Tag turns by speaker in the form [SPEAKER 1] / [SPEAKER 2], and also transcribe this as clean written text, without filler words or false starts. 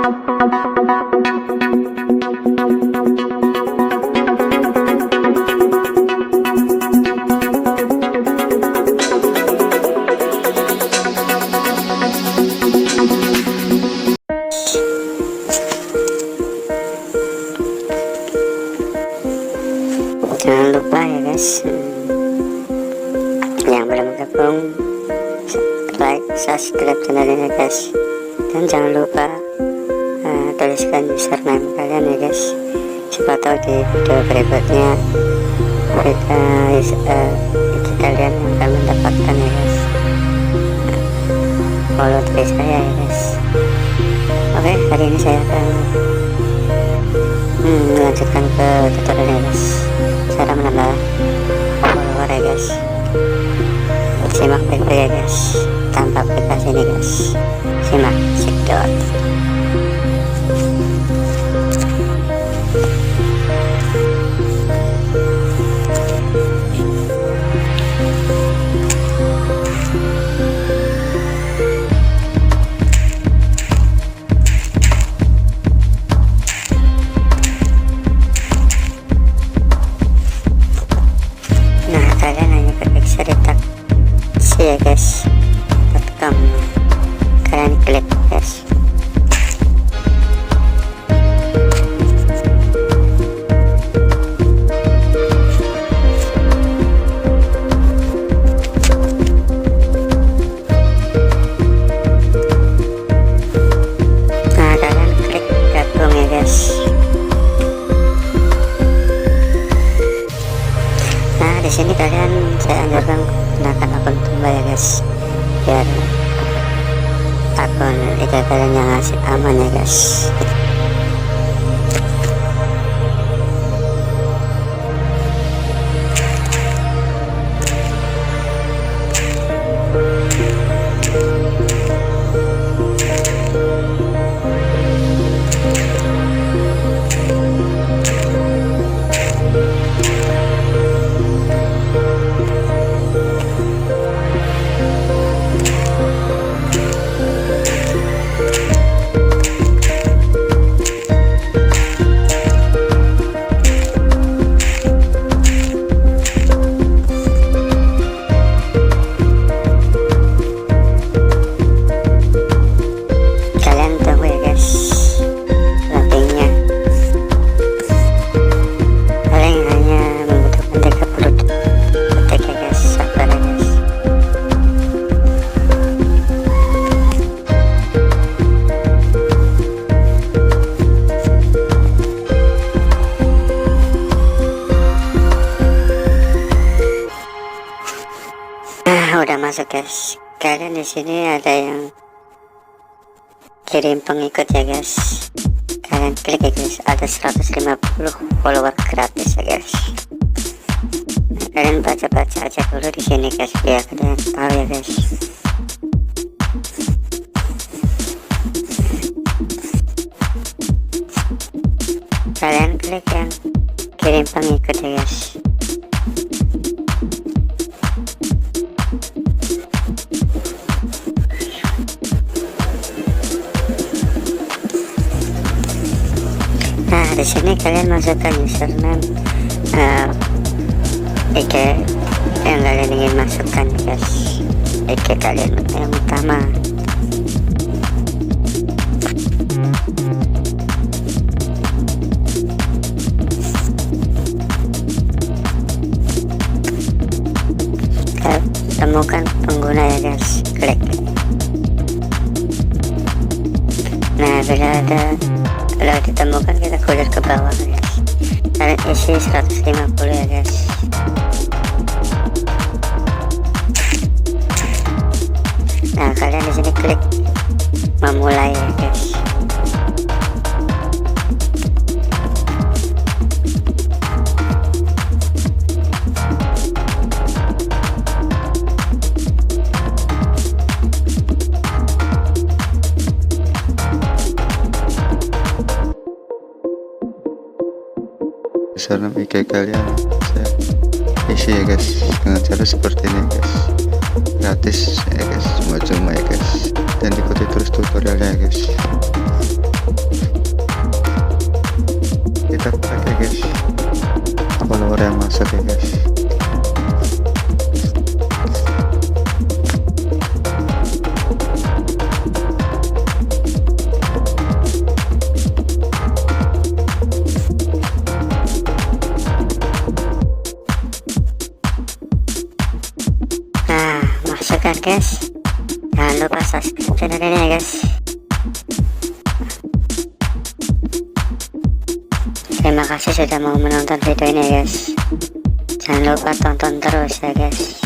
[SPEAKER 1] Jangan lupa ya guys, yang belum gabung like, subscribe channelnya guys, dan jangan lupa tuliskan username kalian ya guys, siapa tahu di video berikutnya kalian akan mendapatkan ya guys follow dari saya ya guys. Oke, hari ini saya akan melanjutkan ke tutorialnya guys, cara menambah follower ya guys. Simak baik-baik ya guys, tanpa aplikasi ini guys, simak sedot. Kalian hanya klik seritak ya guys .com, kalian klik guys. Nah, kalian klik gabung ya guys. Nah, di sini kalian saya anjurkan gunakan akun Tumblr ya guys, biar akun itu kalian yang asik aman ya guys. Udah masuk guys, kalian di sini ada yang kirim pengikut ya guys, kalian klik ya guys, ada 150 follower gratis ya guys. Kalian baca-baca aja dulu di sini guys, biar kalian tahu ya guys. Kalian klik yang kirim pengikut ya guys. Nah, di sini kalian masukkan username IG yang kalian ingin masukkan guys, IG kalian yang utama. Temukan pengguna ya guys, klik. Nah, bila ditemukan kita kulit ke bawah guys, kalian isi 150 ya guys. Nah, kalian di sini klik memulai ya guys.
[SPEAKER 2] Username IG kalian saya isi ya guys dengan cara seperti ini guys, gratis ya guys, cuma-cuma ya guys, dan ikuti terus tutorialnya ya guys.
[SPEAKER 1] guys. Jangan lupa subscribe channel ini ya guys. Terima kasih sudah mau menonton video ini ya guys. Jangan lupa tonton terus ya guys.